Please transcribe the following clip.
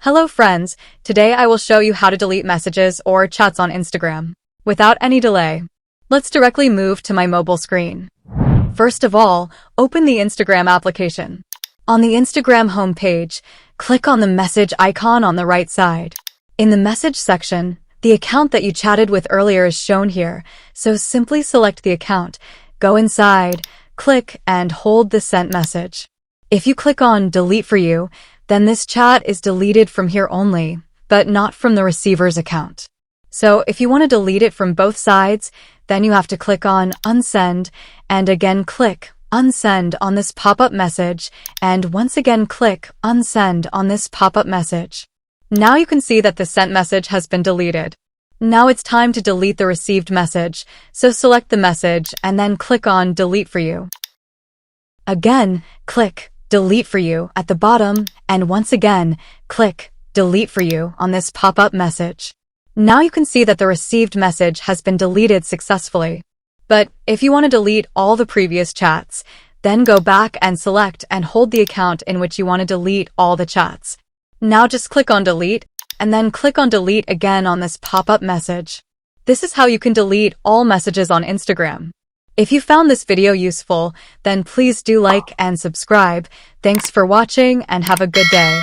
Hello friends, today I will show you how to delete messages or chats on Instagram without any delay. Let's directly move to my mobile screen. First of all, open the Instagram application. On the Instagram homepage, click on the message icon on the right side. In the message section, the account that you chatted with earlier is shown here, so simply select the account, go inside, click and hold the sent message. If you click on delete for you, then this chat is deleted from here only, but not from the receiver's account. So if you want to delete it from both sides, then you have to click on unsend and again click unsend on this pop-up message and once again click unsend on this pop-up message. Now you can see that the sent message has been deleted. Now it's time to delete the received message, so select the message and then click on delete for you. Again, click delete for you at the bottom and once again, click delete for you on this pop-up message. Now you can see that the received message has been deleted successfully. But if you want to delete all the previous chats, then go back and select and hold the account in which you want to delete all the chats. Now just click on delete and then click on delete again on this pop-up message. This is how you can delete all messages on Instagram. If you found this video useful, then please do like and subscribe. Thanks for watching and have a good day.